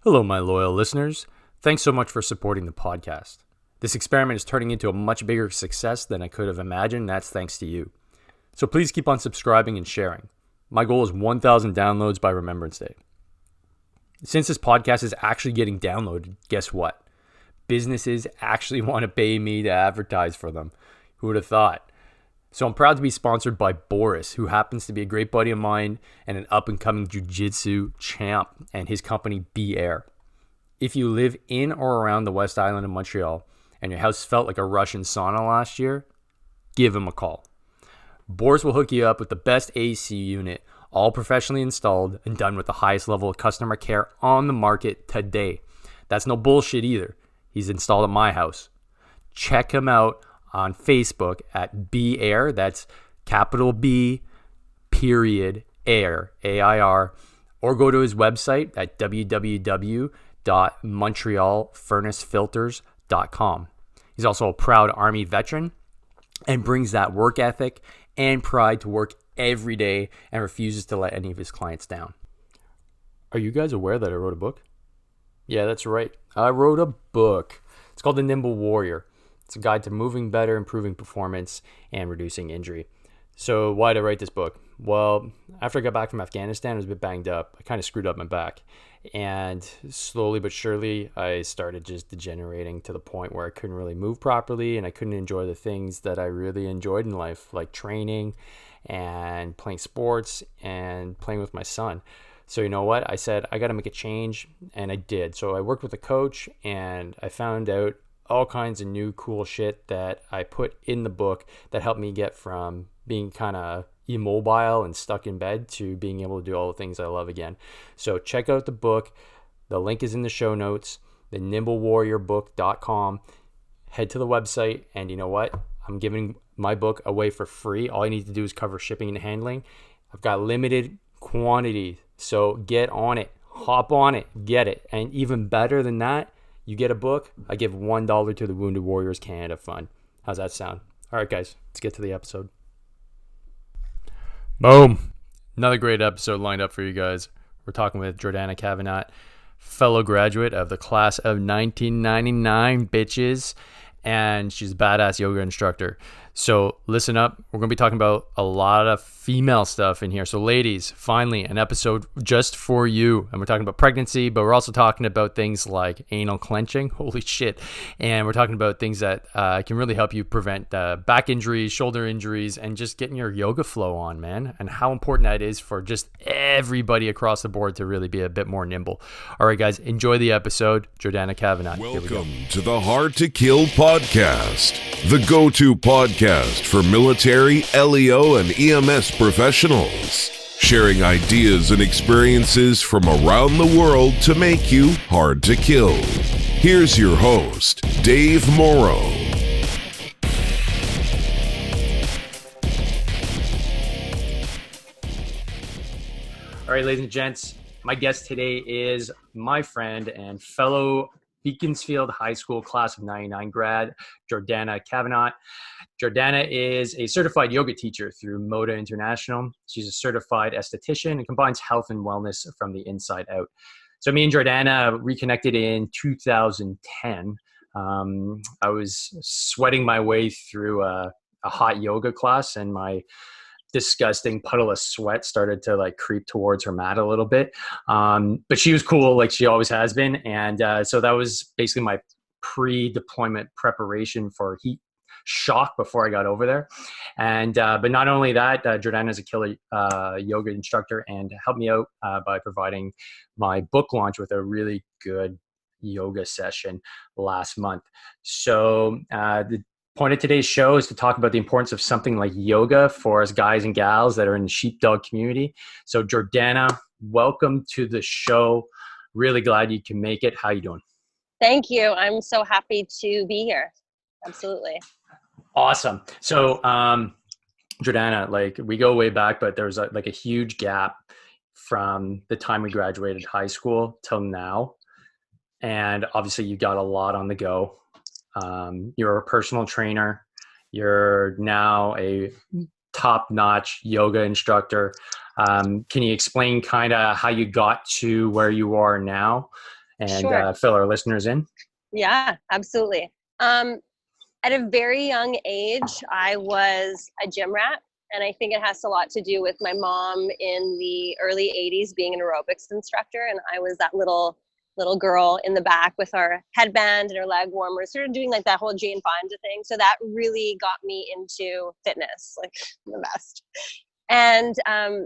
Hello, my loyal listeners. Thanks so much for supporting the podcast. This experiment is turning into a much bigger success than I could have imagined. That's thanks to you. So please keep on subscribing and sharing. My goal is 1,000 downloads by Remembrance Day. Since this podcast is actually getting downloaded, guess what? Businesses actually want to pay me to advertise for them. Who would have thought? So I'm proud to be sponsored by Boris, who happens to be a great buddy of mine and an up-and-coming jiu-jitsu champ, and his company, Be Air. If you live in or around the West Island of Montreal and your house felt like a Russian sauna last year, give him a call. Boris will hook you up with the best AC unit, all professionally installed and done with the highest level of customer care on the market today. That's no bullshit either. He's installed at my house. Check him out on Facebook at Be Air. That's capital B, period, Air, A-I-R. Or go to his website at www.montrealfurnacefilters.com. He's also a proud Army veteran and brings that work ethic and pride to work every day and refuses to let any of his clients down. Are you guys aware that I wrote a book? Yeah, that's right. I wrote a book. It's called The Nimble Warrior. It's a guide to moving better, improving performance, and reducing injury. So why did I write this book? Well, after I got back from Afghanistan, I was a bit banged up. I kind of screwed up my back. And slowly but surely, I started just degenerating to the point where I couldn't really move properly and I couldn't enjoy the things that I really enjoyed in life, like training and playing sports and playing with my son. So you know what? I said, I got to make a change, and I did. So I worked with a coach, and I found out all kinds of new cool shit that I put in the book that helped me get from being kind of immobile and stuck in bed to being able to do all the things I love again. So check out the book. The link is in the show notes, thenimble-warrior-book.com. Head to the website, and you know what? I'm giving my book away for free. All you need to do is cover shipping and handling. I've got limited quantity, so get on it. Hop on it. Get it. And even better than that, you get a book, I give $1 to the Wounded Warriors Canada Fund. How's that sound? All right, guys, let's get to the episode. Boom. Another great episode lined up for you guys. We're talking with Jordanna Kavanat, fellow graduate of the class of 1999, bitches. And she's a badass yoga instructor. So listen up. We're going to be talking about a lot of female stuff in here. So ladies, finally, an episode just for you. And we're talking about pregnancy, but we're also talking about things like anal clenching. Holy shit. And we're talking about things that can really help you prevent back injuries, shoulder injuries, and just getting your yoga flow on, man. And how important that is for just everybody across the board to really be a bit more nimble. All right, guys, enjoy the episode. Jordanna Kavanat. Welcome to the Hard to Kill podcast, the go-to podcast for military, LEO, and EMS professionals, sharing ideas and experiences from around the world to make you hard to kill. Here's your host, Dave Morrow. All right, ladies and gents, my guest today is my friend and fellow Beaconsfield High School class of 99 grad, Jordanna Kavanat. Jordanna is a certified yoga teacher through Modo International. She's a certified esthetician and combines health and wellness from the inside out. So me and Jordanna reconnected in 2010. I was sweating my way through a hot yoga class, and my disgusting puddle of sweat started to like creep towards her mat a little bit. But she was cool, like she always has been. And so that was basically my pre-deployment preparation for heat shock before I got over there. And but not only that, Jordanna is a killer yoga instructor and helped me out by providing my book launch with a really good yoga session last month. So the point of today's show is to talk about the importance of something like yoga for us guys and gals that are in the sheepdog community. So Jordanna, welcome to the show. Really glad you can make it. How you doing? Thank you. I'm so happy to be here. Absolutely. Awesome. So Jordanna, like we go way back, but there's a huge gap from the time we graduated high school till now. And obviously you got a lot on the go. You're a personal trainer. You're now a top-notch yoga instructor. Can you explain kind of how you got to where you are now and Sure. fill our listeners in? Yeah, absolutely. At a very young age, I was a gym rat. And I think it has a lot to do with my mom in the early 80s being an aerobics instructor. And I was that little girl in the back with our headband and her leg warmers, sort of doing like that whole Jane Fonda thing. So that really got me into fitness, like the best. And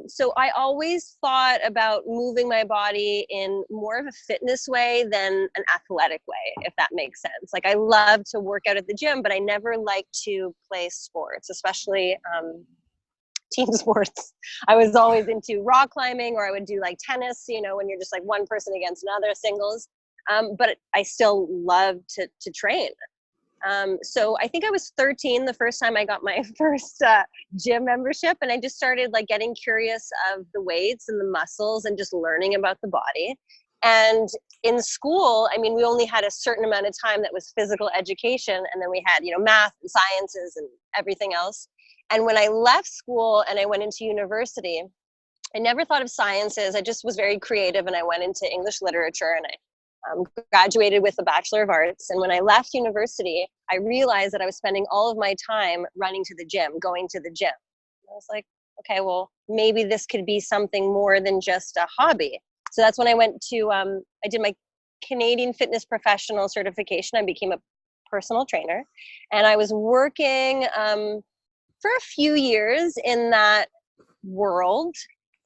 so I always thought about moving my body in more of a fitness way than an athletic way, if that makes sense. Like I love to work out at the gym, but I never liked to play sports, especially team sports. I was always into rock climbing, or I would do like tennis, when you're just like one person against another, singles. But I still love to train. So I think I was 13 the first time I got my first gym membership, and I just started like getting curious of the weights and the muscles and just learning about the body. And in school, I mean, we only had a certain amount of time that was physical education, and then we had, math and sciences and everything else. And when I left school and I went into university, I never thought of sciences. I just was very creative, and I went into English literature, and I graduated with a Bachelor of Arts. And when I left university, I realized that I was spending all of my time running to the gym, going to the gym. And I was like, okay, well, maybe this could be something more than just a hobby. So that's when I went to, I did my Canadian Fitness Professional certification. I became a personal trainer, and I was working for a few years in that world.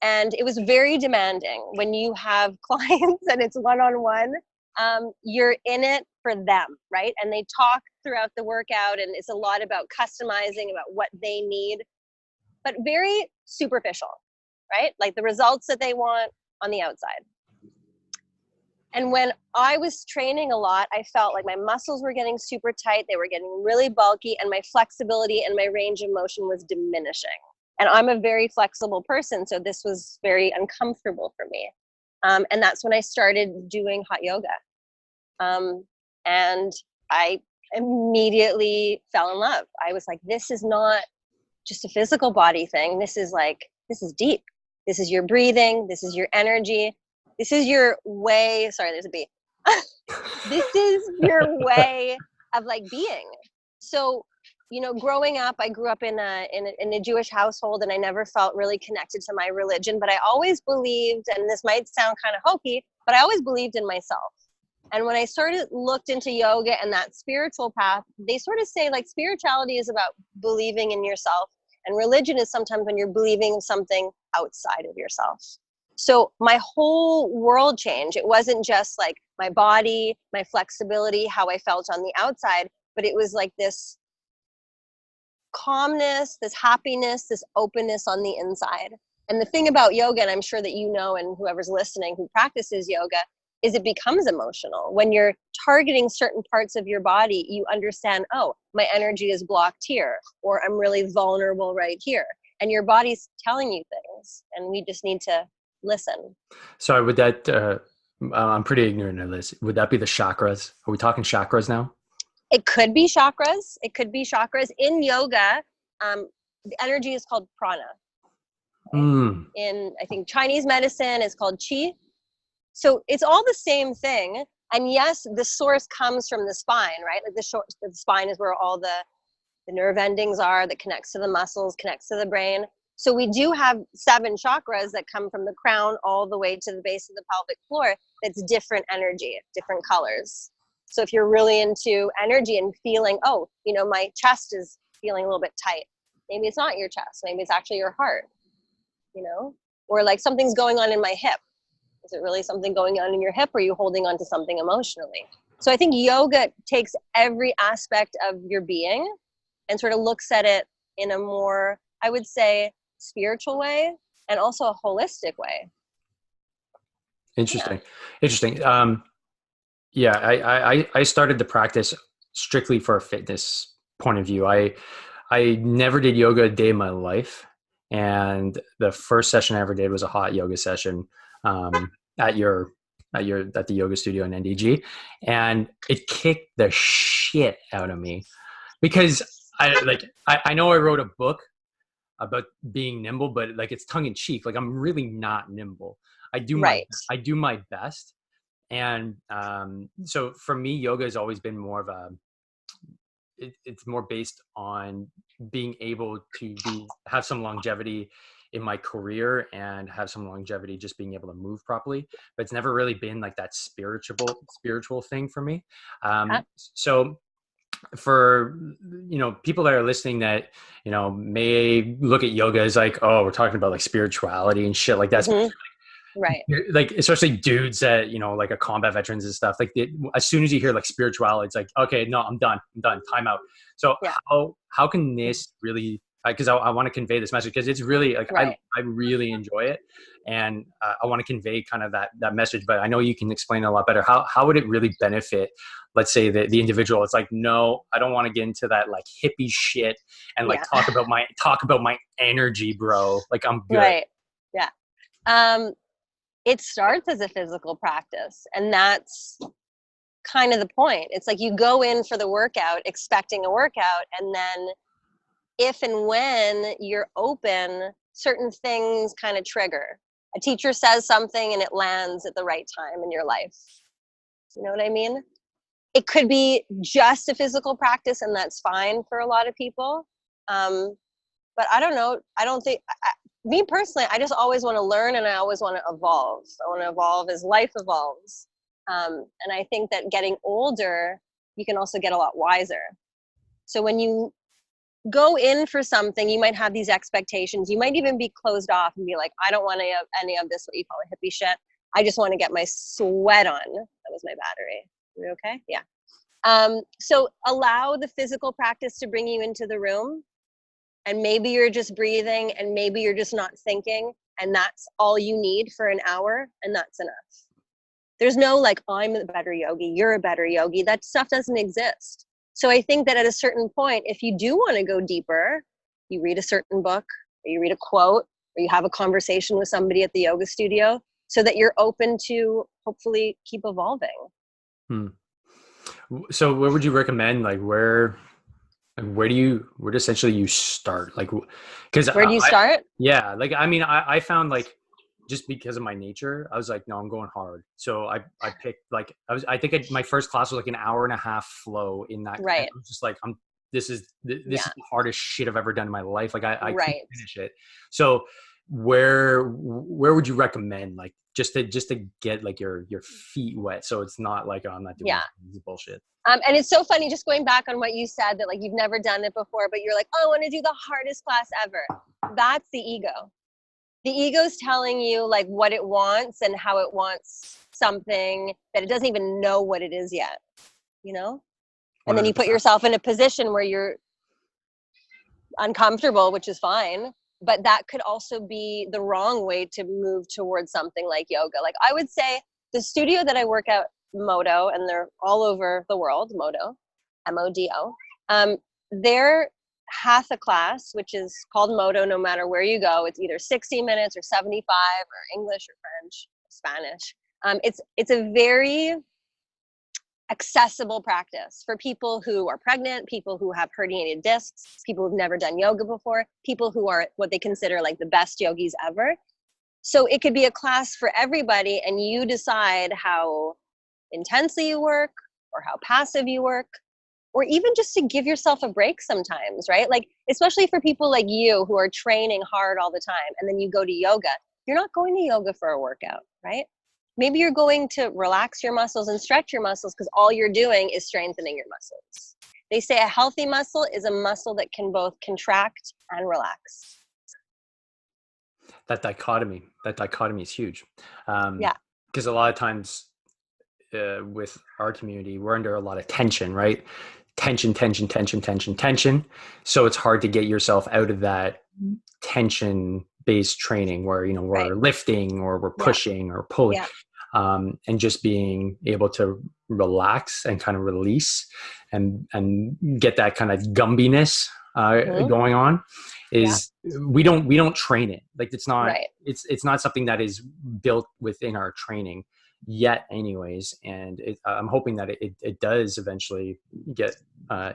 And it was very demanding when you have clients and it's one-on-one. You're in it for them, right? And they talk throughout the workout, and it's a lot about customizing, about what they need, but very superficial, right? Like the results that they want on the outside. And when I was training a lot, I felt like my muscles were getting super tight, they were getting really bulky, and my flexibility and my range of motion was diminishing. And I'm a very flexible person, so this was very uncomfortable for me. And that's when I started doing hot yoga. And I immediately fell in love. I was like, this is not just a physical body thing. This is deep. This is your breathing. This is your energy. This is your way. Sorry, there's a bee. This is your way of like being. So, growing up, I grew up in a Jewish household, and I never felt really connected to my religion, but I always believed, and this might sound kind of hokey, but I always believed in myself. And when I looked into yoga and that spiritual path, they sort of say like spirituality is about believing in yourself, and religion is sometimes when you're believing in something outside of yourself. So my whole world changed. It wasn't just like my body, my flexibility, how I felt on the outside, but it was like this calmness, this happiness, this openness on the inside. And the thing about yoga, and I'm sure that and whoever's listening who practices yoga, is it becomes emotional. When you're targeting certain parts of your body, you understand, oh, my energy is blocked here, or I'm really vulnerable right here. And your body's telling you things, and we just need to listen. Sorry, would that, I'm pretty ignorant of this. Would that be the chakras? Are we talking chakras now? It could be chakras. It could be chakras. In yoga, the energy is called prana. In, I think, Chinese medicine, it's called qi. So it's all the same thing. And yes, the source comes from the spine, right? Like the spine is where all the nerve endings are that connects to the muscles, connects to the brain. So we do have 7 chakras that come from the crown all the way to the base of the pelvic floor. That's different energy, different colors. So if you're really into energy and feeling, oh, my chest is feeling a little bit tight, maybe it's not your chest, maybe it's actually your heart, or like something's going on in my hip. Is it really something going on in your hip, or are you holding on to something emotionally? So I think yoga takes every aspect of your being and sort of looks at it in a more, I would say, spiritual way, and also a holistic way. Interesting. I started the practice strictly for a fitness point of view. I never did yoga a day in my life, and the first session I ever did was a hot yoga session at the yoga studio in NDG, and it kicked the shit out of me because I know I wrote a book about being nimble, but like it's tongue in cheek. Like I'm really not nimble. I do my best. And so for me, yoga has always been more of it's more based on being able to have some longevity in my career and have some longevity just being able to move properly. But it's never really been like that spiritual thing for me. So for, people that are listening that, may look at yoga as like, oh, we're talking about like spirituality and shit like that. Right. Like, especially dudes that, like a combat veterans and stuff, like as soon as you hear like spirituality, it's like, okay, no, I'm done, time out. So how can this really, because I want to convey this message, because it's really like, I really enjoy it. And I want to convey kind of that message, but I know you can explain it a lot better. How would it really benefit, let's say, the individual? It's like, no, I don't want to get into that like hippie shit and like talk about my energy, bro. Like, I'm good. Right. Yeah. It starts as a physical practice, and that's kind of the point. It's like you go in for the workout expecting a workout, and then if and when you're open, certain things kind of trigger. A teacher says something and it lands at the right time in your life. You know what I mean? It could be just a physical practice, and that's fine for a lot of people. But I don't know. I don't think, me personally, I just always want to learn, and I always want to evolve. I want to evolve as life evolves. And I think that getting older, you can also get a lot wiser. So when you go in for something, you might have these expectations. You might even be closed off and be like, I don't want any of this, what you call a hippie shit. I just want to get my sweat on. That was my battery. Are you okay? Yeah. So allow the physical practice to bring you into the room. And maybe you're just breathing, and maybe you're just not thinking, and that's all you need for an hour, and that's enough. There's no like, I'm a better yogi, you're a better yogi. That stuff doesn't exist. So I think that at a certain point, if you do want to go deeper, you read a certain book, or you read a quote, or you have a conversation with somebody at the yoga studio, so that you're open to hopefully keep evolving. So where would you recommend, like where essentially you start? Like, because where do you start? Yeah. Like, I mean, I found like, just because of my nature, I was like, no, I'm going hard. So I picked like, I think my first class was like an hour and a half flow in that. Right. I was just like, this is the hardest shit I've ever done in my life. Like I couldn't finish it. So where would you recommend, like, just to get like your feet wet, so it's not like, oh, I'm not doing this bullshit. And it's so funny, just going back on what you said, that like you've never done it before, but you're like, oh, I want to do the hardest class ever. That's the ego. The ego's telling you like what it wants and how it wants something that it doesn't even know what it is yet, And then you put yourself in a position where you're uncomfortable, which is fine. But that could also be the wrong way to move towards something like yoga. Like, I would say the studio that I work at, Modo, and they're all over the world, Modo, M-O-D-O, they're hatha class, which is called Modo no matter where you go. It's either 60 minutes or 75 or English or French or Spanish. It's a very accessible practice for people who are pregnant, people who have herniated discs, people who've never done yoga before, people who are what they consider like the best yogis ever. So it could be a class for everybody, and you decide how intensely you work or how passive you work, or even just to give yourself a break sometimes, right? Like, especially for people like you who are training hard all the time, and then you go to yoga. You're not going to yoga for a workout, right? Maybe you're going to relax your muscles and stretch your muscles, because all you're doing is strengthening your muscles. They say a healthy muscle is a muscle that can both contract and relax. That dichotomy is huge. Because a lot of times with our community, we're under a lot of tension, right? Tension. So it's hard to get yourself out of that tension-based training where, we're lifting or we're pushing or pulling. And just being able to relax and kind of release and get that kind of gumbiness going on is we don't train it. Like, it's not it's not something that is built within our training yet anyways. And I'm hoping that it does eventually get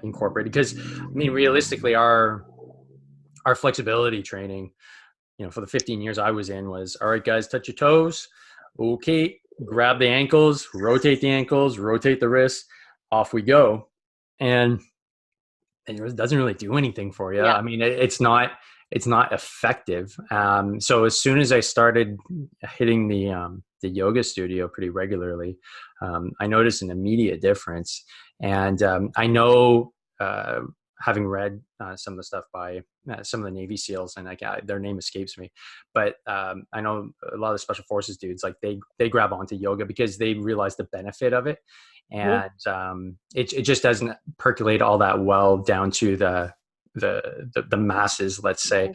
incorporated, because I mean, realistically, our flexibility training, for the 15 years I was in, was, all right, guys, touch your toes. Okay, grab the ankles, rotate the wrists, off we go. And it doesn't really do anything for you. Yeah. I mean, it's not effective. So as soon as I started hitting the yoga studio pretty regularly, I noticed an immediate difference. And I know, having read some of the stuff by some of the Navy SEALs, and their name escapes me, but I know a lot of the Special Forces dudes, like they grab onto yoga because they realize the benefit of it, and it just doesn't percolate all that well down to the masses, let's say.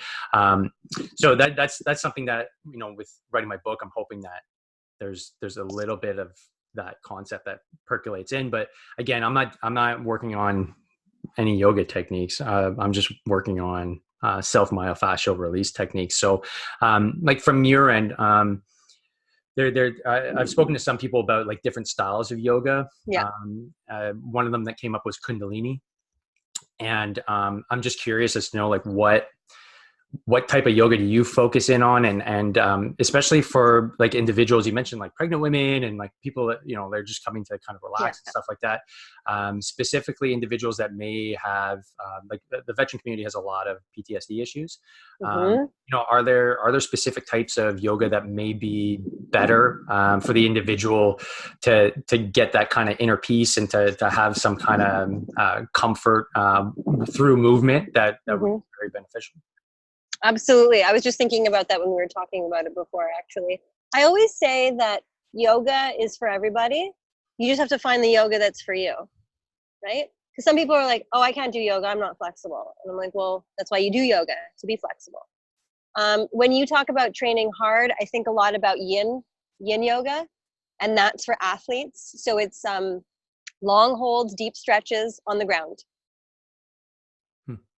So that's something that, with writing my book, I'm hoping that there's a little bit of that concept that percolates in. But again, I'm not working on any yoga techniques. I'm just working on self myofascial release techniques. So like from your end, I've spoken to some people about like different styles of yoga. Yeah. One of them that came up was Kundalini. And I'm just curious as to know, like, what type of yoga do you focus in on, and especially for like individuals, you mentioned like pregnant women and like people that, they're just coming to kind of relax and stuff like that. Specifically individuals that may have like the veteran community has a lot of PTSD issues. Are there specific types of yoga that may be better for the individual to get that kind of inner peace and to have some kind of comfort through movement that would be very beneficial? Absolutely. I was just thinking about that when we were talking about it before, actually. I always say that yoga is for everybody. You just have to find the yoga that's for you, right? Because some people are like, oh, I can't do yoga, I'm not flexible. And I'm like, well, that's why you do yoga, to be flexible. When you talk about training hard, I think a lot about yin yoga, and that's for athletes. So it's long holds, deep stretches on the ground.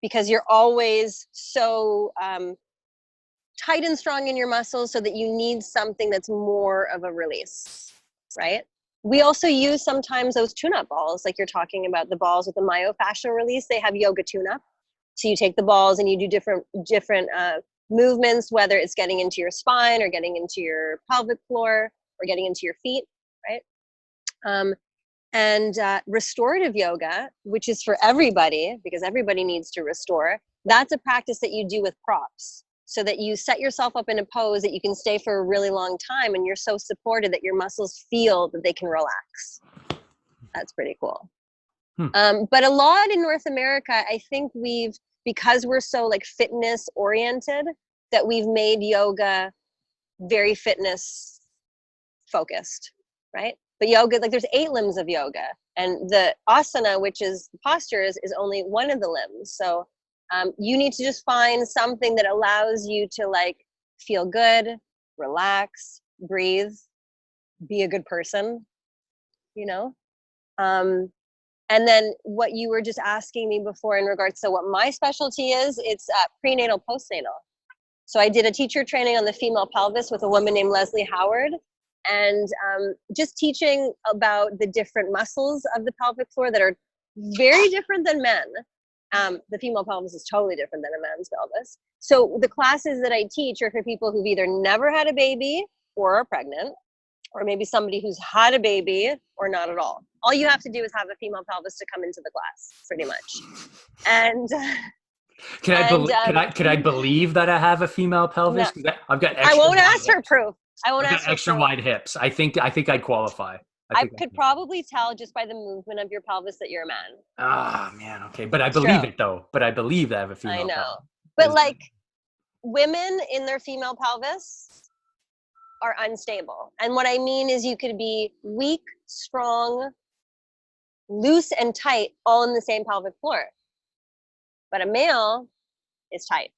Because you're always so tight and strong in your muscles, so that you need something that's more of a release, right? We also use sometimes those tune-up balls, like you're talking about, the balls with the myofascial release. They have yoga tune-up. So you take the balls and you do different movements, whether it's getting into your spine or getting into your pelvic floor or getting into your feet, right? And restorative yoga, which is for everybody, because everybody needs to restore, that's a practice that you do with props, so that you set yourself up in a pose that you can stay for a really long time, and you're so supported that your muscles feel that they can relax. That's pretty cool. But a lot in North America, I think because we're so like fitness oriented, that we've made yoga very fitness focused, right? But yoga, like there's 8 limbs of yoga, and the asana, which is the postures, is only one of the limbs. So you need to just find something that allows you to like feel good, relax, breathe, be a good person, And then what you were just asking me before in regards to what my specialty is, it's prenatal, postnatal. So I did a teacher training on the female pelvis with a woman named Leslie Howard. And just teaching about the different muscles of the pelvic floor that are very different than men. The female pelvis is totally different than a man's pelvis. So the classes that I teach are for people who've either never had a baby or are pregnant, or maybe somebody who's had a baby or not at all. All you have to do is have a female pelvis to come into the class, pretty much. And Can I believe that I have a female pelvis? No, I've got extra I won't ask for proof. I've got extra wide hips. I think I'd qualify. I could probably tell just by the movement of your pelvis that you're a man. Ah, man. Okay. But I believe it though. But I believe that I have a female pelvis. I know. But like women in their female pelvis are unstable. And what I mean is you could be weak, strong, loose and tight all in the same pelvic floor. But a male is tight.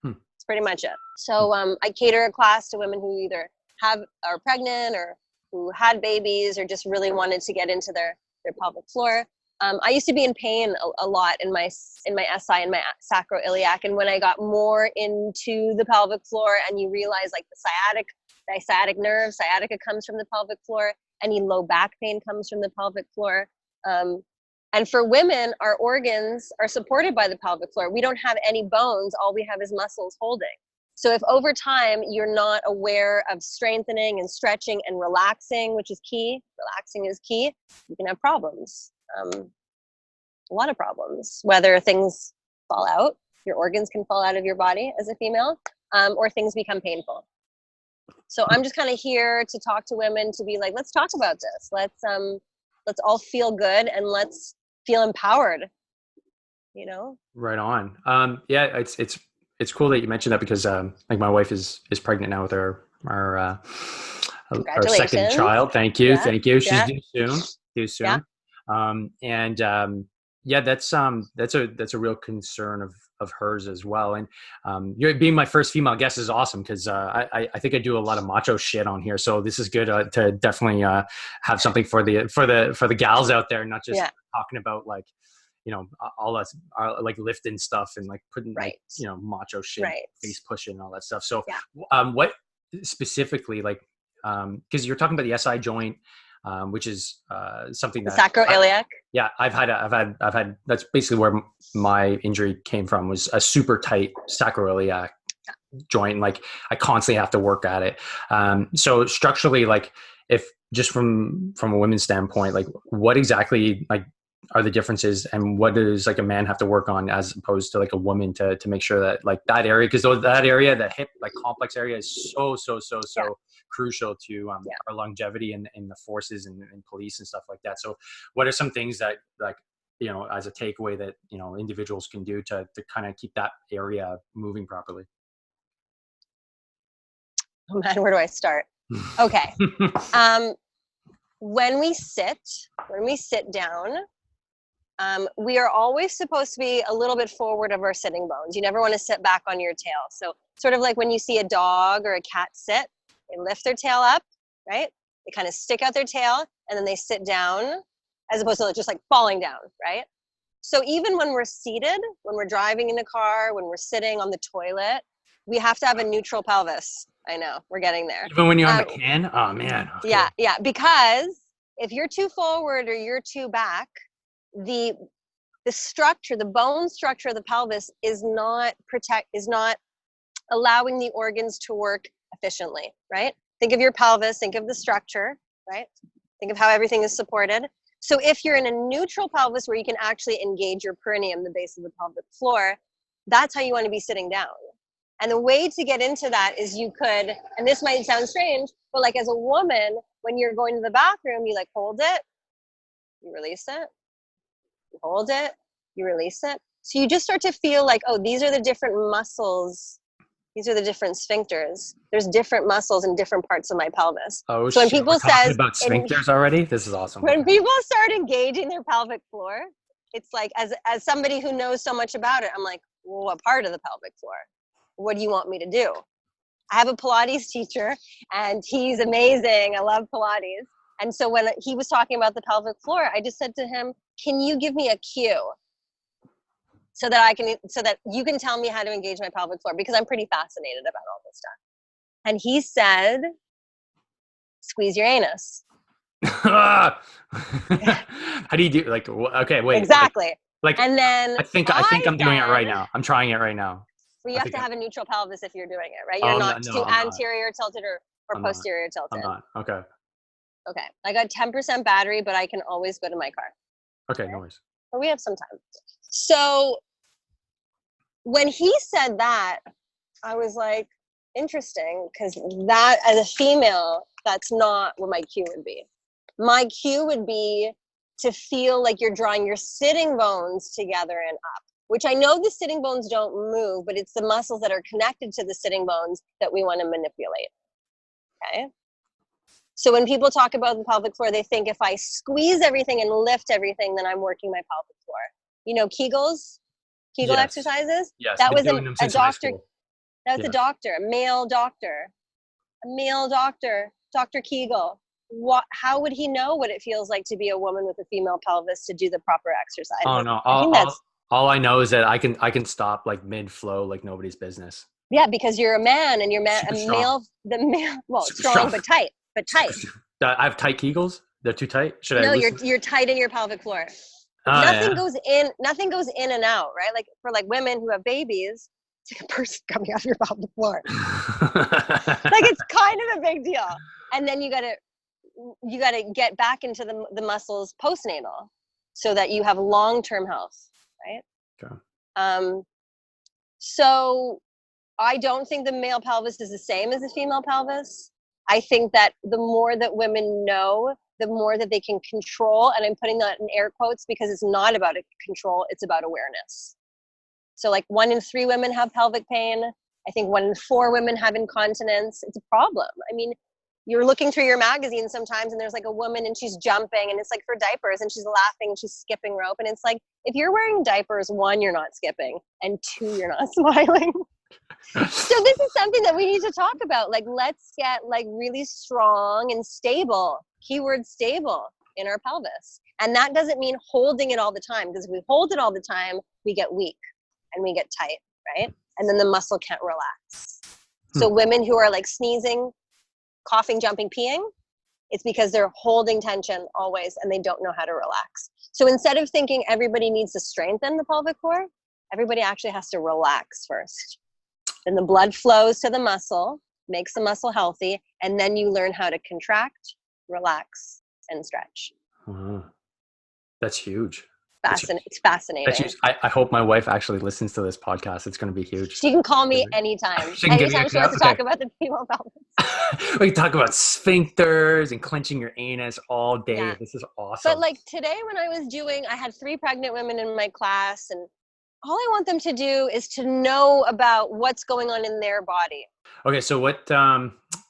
That's pretty much it. So I cater a class to women who either are pregnant or who had babies or just really wanted to get into their pelvic floor. I used to be in pain a lot in my SI and my sacroiliac, and when I got more into the pelvic floor, and you realize like the sciatic nerve, sciatica comes from the pelvic floor, any low back pain comes from the pelvic floor. And for women, our organs are supported by the pelvic floor. We don't have any bones. All we have is muscles holding. So if over time you're not aware of strengthening and stretching and relaxing, which is key, relaxing is key, you can have problems. A lot of problems, whether things fall out, your organs can fall out of your body as a female, or things become painful. So I'm just kind of here to talk to women, to be like, let's talk about this. Let's all feel good and let's feel empowered, you know? Right on. Yeah, it's cool that you mentioned that, because like my wife is pregnant now with our second child. Thank you. Yeah. Thank you. She's Yeah. due soon. Yeah, that's a real concern of hers as well. And you're being my first female guest is awesome, because I think I do a lot of macho shit on here, so this is good to definitely have something for the gals out there, not just talking about like, you know, all us like lifting stuff and like putting like, you know, macho shit, face pushing and all that stuff. So what specifically, like, because you're talking about the SI joint, which is something that sacroiliac. I've had that's basically where my injury came from, was a super tight sacroiliac joint. Like I constantly have to work at it. So structurally, like, if just from a women's standpoint, like what exactly like are the differences, and what does like a man have to work on as opposed to like a woman to make sure that like that area, because that area, the hip like complex area, is so crucial to our longevity and the forces and police and stuff like that. So what are some things that, like, you know, as a takeaway that, you know, individuals can do to kind of keep that area moving properly? Oh man, where do I start? Okay. When we sit down, we are always supposed to be a little bit forward of our sitting bones. You never want to sit back on your tail. So sort of like when you see a dog or a cat sit, they lift their tail up, right? They kind of stick out their tail and then they sit down, as opposed to just like falling down, right? So even when we're seated, when we're driving in a car, when we're sitting on the toilet, we have to have a neutral pelvis. I know, we're getting there. Even when you're on the can? Oh man. Okay. Yeah, because if you're too forward or you're too back, the structure, the bone structure of the pelvis is not allowing the organs to work efficiently, right? Think of your pelvis, think of the structure, right? Think of how everything is supported. So if you're in a neutral pelvis where you can actually engage your perineum, the base of the pelvic floor, that's how you want to be sitting down. And the way to get into that is you could, and this might sound strange, but like as a woman, when you're going to the bathroom, you like hold it, you release it, you hold it, you release it. So you just start to feel like, oh, these are the different muscles. These are the different sphincters. There's different muscles in different parts of my pelvis. Oh, so when people we're talking about sphincters already? This is awesome. When people start engaging their pelvic floor, it's like, as somebody who knows so much about it, I'm like, well, what part of the pelvic floor? What do you want me to do? I have a Pilates teacher and he's amazing. I love Pilates. And so when he was talking about the pelvic floor, I just said to him, can you give me a cue so that you can tell me how to engage my pelvic floor? Because I'm pretty fascinated about all this stuff. And he said, squeeze your anus. How do you do, like, okay, wait. Exactly. Like and then I think I'm doing it right now. I'm trying it right now. Well, you have to have a neutral pelvis if you're doing it, right? You're not too anterior tilted or posterior tilted. I'm not. Okay. Okay. I got 10% battery, but I can always go to my car. Okay, no worries. But we have some time. So when he said that, I was like, interesting, because that, as a female, that's not what my cue would be. My cue would be to feel like you're drawing your sitting bones together and up, which I know the sitting bones don't move, but it's the muscles that are connected to the sitting bones that we want to manipulate. Okay? So when people talk about the pelvic floor, they think if I squeeze everything and lift everything, then I'm working my pelvic floor. You know, Kegel exercises? Yes, that was a doctor. That was yes. a doctor, a male doctor, Dr. Kegel. How would he know what it feels like to be a woman with a female pelvis to do the proper exercise? Oh no! All I know is that I can stop like mid flow like nobody's business. Yeah, because you're a man, and strong but tight. I have tight Kegels. They're too tight. You're tight in your pelvic floor. Nothing goes in and out, right? Like for like women who have babies, it's like a person coming off your pelvic floor. Like, it's kind of a big deal. And then you gotta get back into the muscles postnatal so that you have long-term health, right? Okay. So I don't think the male pelvis is the same as the female pelvis. I think that the more that women know, the more that they can control, and I'm putting that in air quotes because it's not about control, it's about awareness. So like 1 in 3 women have pelvic pain. I think 1 in 4 women have incontinence. It's a problem. I mean, you're looking through your magazine sometimes and there's like a woman and she's jumping and it's like for diapers and she's laughing and she's skipping rope. And it's like, if you're wearing diapers, 1, you're not skipping, and 2, you're not smiling. So this is something that we need to talk about. Like, let's get like really strong and stable, keyword stable, in our pelvis. And that doesn't mean holding it all the time, because if we hold it all the time, we get weak and we get tight, right? And then the muscle can't relax. So women who are like sneezing, coughing, jumping, peeing, it's because they're holding tension always and they don't know how to relax. So instead of thinking everybody needs to strengthen the pelvic floor, everybody actually has to relax first. Then the blood flows to the muscle, makes the muscle healthy, and then you learn how to contract, relax, and stretch. That's huge. It's fascinating. That's huge. I hope my wife actually listens to this podcast. It's going to be huge. She can call me anytime. Anytime she wants to talk about the female pelvis. We can talk about sphincters and clenching your anus all day. Yeah. This is awesome. But like today when I had 3 pregnant women in my class, and all I want them to do is to know about what's going on in their body. Okay, so what do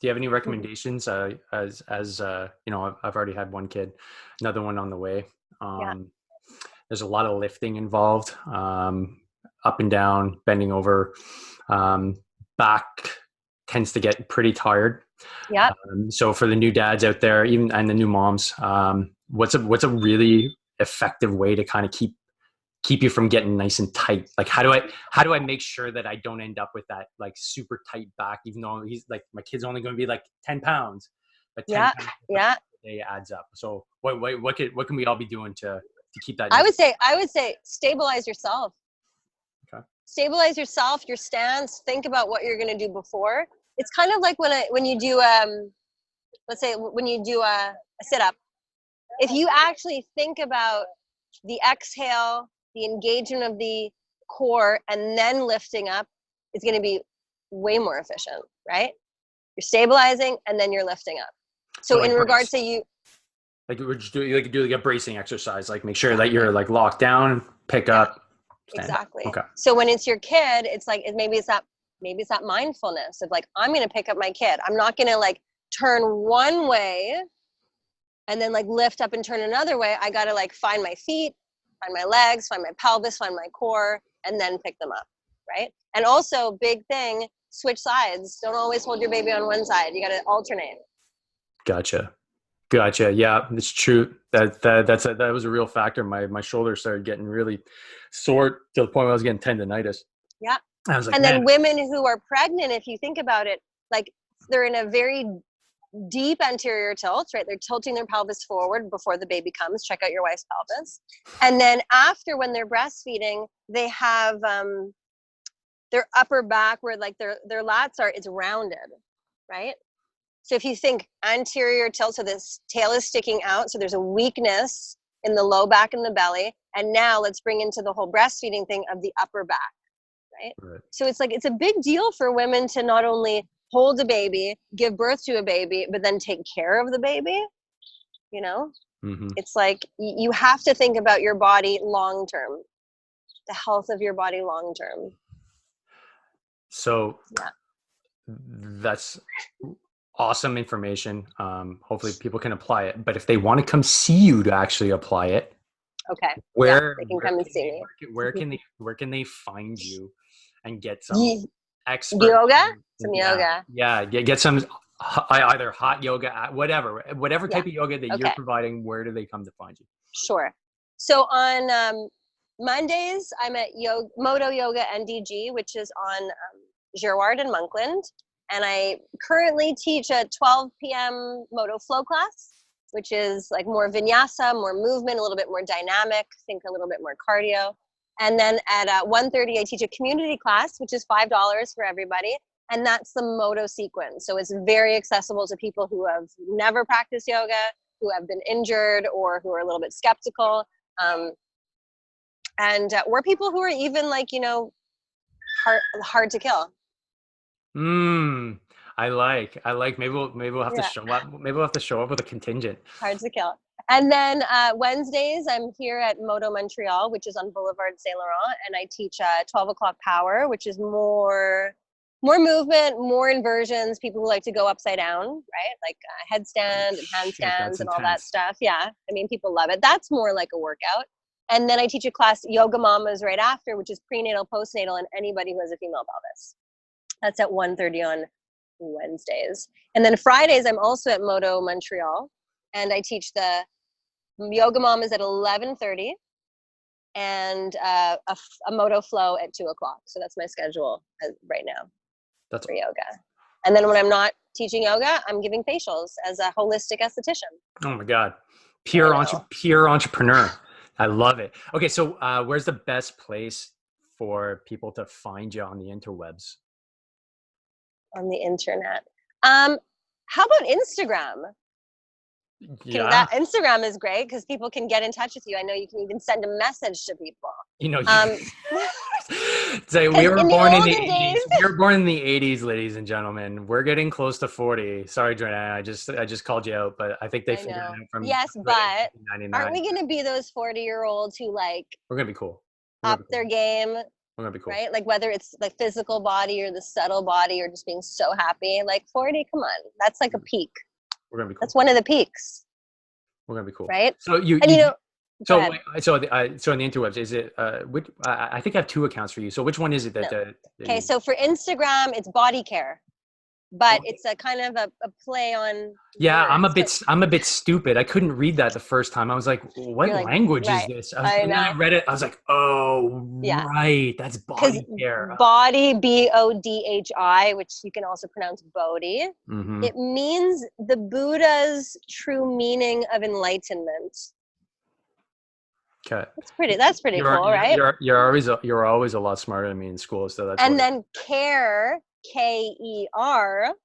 you have any recommendations? As you know, I've already had 1 kid, another one on the way. There's a lot of lifting involved, up and down, bending over. Back tends to get pretty tired. Yeah. So for the new dads out there, even and the new moms, what's a really effective way to kind of keep you from getting nice and tight? Like, how do I make sure that I don't end up with that like super tight back, even though he's like, my kid's only going to be like 10 pounds, but 10 pounds a day adds up. So what can we all be doing to keep that? I would say stabilize yourself. Okay. Stabilize yourself, your stance, think about what you're going to do before. It's kind of like when you do let's say when you do a sit up. If you actually think about the exhale, the engagement of the core, and then lifting up, it's going to be way more efficient, right? You're stabilizing and then you're lifting up. So in regards to you, like we're just doing like a bracing exercise, like make sure that you're like locked down, pick up. Stand. Exactly. Okay. So when it's your kid, it's like maybe it's that mindfulness of like, I'm going to pick up my kid. I'm not going to like turn one way and then like lift up and turn another way. I got to like find my feet, find my legs, find my pelvis, find my core, and then pick them up, right? And also, big thing, switch sides. Don't always hold your baby on one side. You got to alternate. Gotcha. Yeah, it's true. That was a real factor. My shoulder started getting really sore to the point where I was getting tendonitis. Yeah. I was like, and then women who are pregnant, if you think about it, like they're in a very deep anterior tilt, right? They're tilting their pelvis forward before the baby comes. Check out your wife's pelvis. And then after, when they're breastfeeding, they have their upper back where like their lats are, it's rounded, right? So if you think anterior tilt, so this tail is sticking out, so there's a weakness in the low back and the belly. And now let's bring into the whole breastfeeding thing of the upper back, right? So it's like, it's a big deal for women to not only hold a baby, give birth to a baby, but then take care of the baby, you know? Mm-hmm. It's like, you have to think about your body long-term, the health of your body long-term. So that's awesome information. Hopefully people can apply it, but if they want to come see you to actually apply it, okay, they can come and see me. Where can they find you and get some expert yoga? Some yoga. Yeah, get some either hot yoga, whatever type of yoga that you're providing. Where do they come to find you? Sure. So on Mondays, I'm at Modo Yoga NDG, which is on Girard and Monkland. And I currently teach a 12 p.m. Modo flow class, which is like more vinyasa, more movement, a little bit more dynamic, think a little bit more cardio. And then at 1:30, I teach a community class, which is $5 for everybody. And that's the Modo sequence. So it's very accessible to people who have never practiced yoga, who have been injured, or who are a little bit skeptical. Or people who are even like, hard to kill. I like. Maybe we'll have to show up. Maybe we'll have to show up with a contingent. Hard to kill. And then Wednesdays, I'm here at Modo Montreal, which is on Boulevard Saint Laurent, and I teach 12 o'clock power, which is more movement, more inversions. People who like to go upside down, right? Like headstand and handstands and all that stuff. Yeah, I mean, people love it. That's more like a workout. And then I teach a class, Yoga Mamas, right after, which is prenatal, postnatal, and anybody who has a female pelvis. That's at 1:30 on Wednesdays. And then Fridays, I'm also at Modo Montreal, and I teach the Yoga Mamas at 11:30 and a Modo Flow at 2 o'clock. So that's my schedule right now for yoga. And then when I'm not teaching yoga, I'm giving facials as a holistic esthetician. Oh my God. Pure entrepreneur. I love it. Okay. So where's the best place for people to find you on the interwebs? On the internet. How about Instagram? Yeah. That Instagram is great because people can get in touch with you. I know you can even send a message to people. So we were born in the 80s. We were born in the 80s, ladies and gentlemen. We're getting close to 40. Sorry, Jordanna. I just called you out, but I think they figured it out from. Yes, but aren't we going to be those 40-year-olds who we're going to be cool. Up their game? We're going to be cool. Right? Like whether it's the physical body or the subtle body or just being so happy. Like 40, come on. That's like a peak. We're going to be cool. That's one of the peaks. We're going to be cool. Right? So on the interwebs, is it, I think I have 2 accounts for you. So which one is it that? Okay. So for Instagram, it's body care. But it's a kind of a play on. Yeah, I'm a bit stupid. I couldn't read that the first time. I was like, what language is this? And then I read it. I was like, oh, right. That's body care. Body, Bodhi, which you can also pronounce Bodhi. Mm-hmm. It means the Buddha's true meaning of enlightenment. Okay. That's pretty cool, right? You're always a lot smarter than me in school. So that's. And then care. K-E-R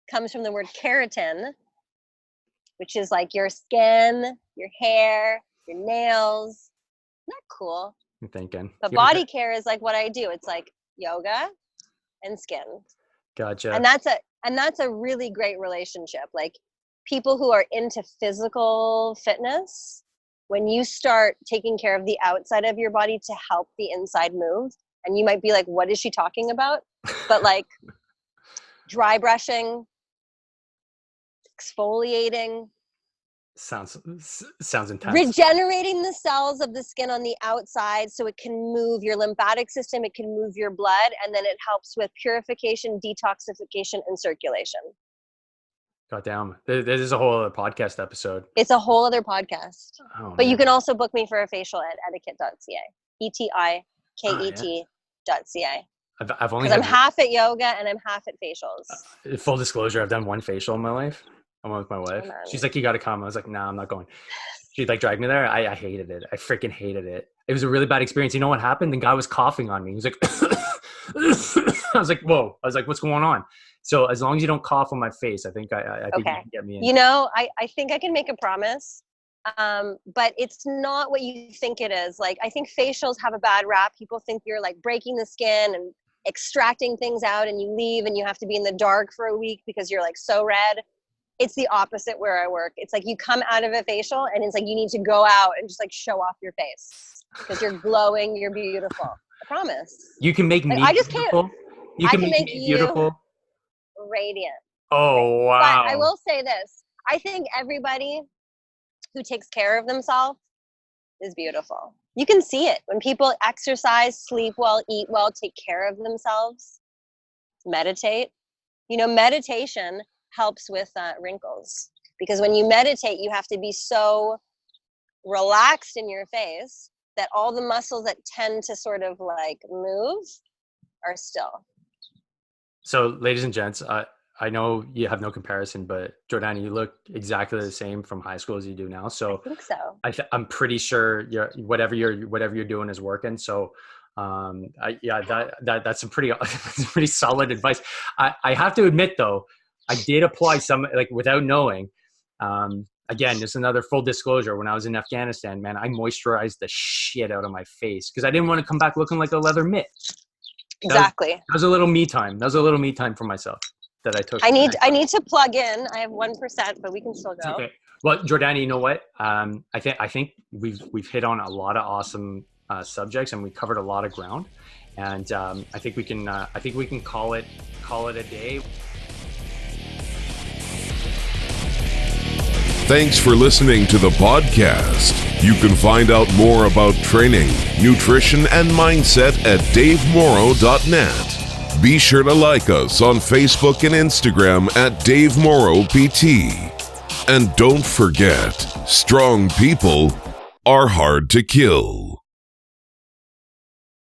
comes from the word keratin, which is like your skin, your hair, your nails. Isn't that cool? I'm thinking. But body care is like what I do. It's like yoga and skin. Gotcha. And that's a really great relationship. Like people who are into physical fitness, when you start taking care of the outside of your body to help the inside move, and you might be like, what is she talking about? But like dry brushing, exfoliating. Sounds intense. Regenerating the cells of the skin on the outside so it can move your lymphatic system, it can move your blood, and then it helps with purification, detoxification, and circulation. God damn. This is a whole other podcast episode. It's a whole other podcast. Oh, but you can also book me for a facial at etiquette.ca. etiquette.ca. I've only I'm half at yoga and I'm half at facials. Full disclosure, I've done one facial in my life. I went with my wife. She's like, you got to come. I was like, nah, I'm not going. She'd like dragged me there. I hated it. I freaking hated it. It was a really bad experience. You know what happened? The guy was coughing on me. He was like, I was like, whoa. I was like, what's going on? So as long as you don't cough on my face, I think I think you can get me in. You know, I think I can make a promise. But it's not what you think it is. Like, I think facials have a bad rap. People think you're like breaking the skin and extracting things out and you leave and you have to be in the dark for a week because you're like so red. It's the opposite where I work. It's like you come out of a facial and it's like you need to go out and just like show off your face because you're glowing, you're beautiful. I promise. You can make me beautiful. You can make me beautiful. Radiant. Oh, wow. But I will say this. I think everybody who takes care of themselves is beautiful. You can see it when people exercise, sleep well, eat well, take care of themselves, meditate. You know, meditation helps with wrinkles because when you meditate, you have to be so relaxed in your face that all the muscles that tend to sort of like move are still. So, ladies and gents, I know you have no comparison, but Jordanna, you look exactly the same from high school as you do now. I So think so. I'm pretty sure whatever you're doing is working. So that's some pretty that's pretty solid advice. I have to admit though, I did apply some, like, without knowing. Again, just another full disclosure. When I was in Afghanistan, man, I moisturized the shit out of my face because I didn't want to come back looking like a leather mitt. Exactly. That was a little me time. That was a little me time for myself that I took. I need to plug in. I have 1%, but we can still go. Okay. Well, Jordanna, you know what? I think we've hit on a lot of awesome subjects, and we covered a lot of ground. And I think we can call it a day. Thanks for listening to the podcast. You can find out more about training, nutrition, and mindset at davemorrow.net. Be sure to like us on Facebook and Instagram at Dave Morrow PT. And don't forget, strong people are hard to kill.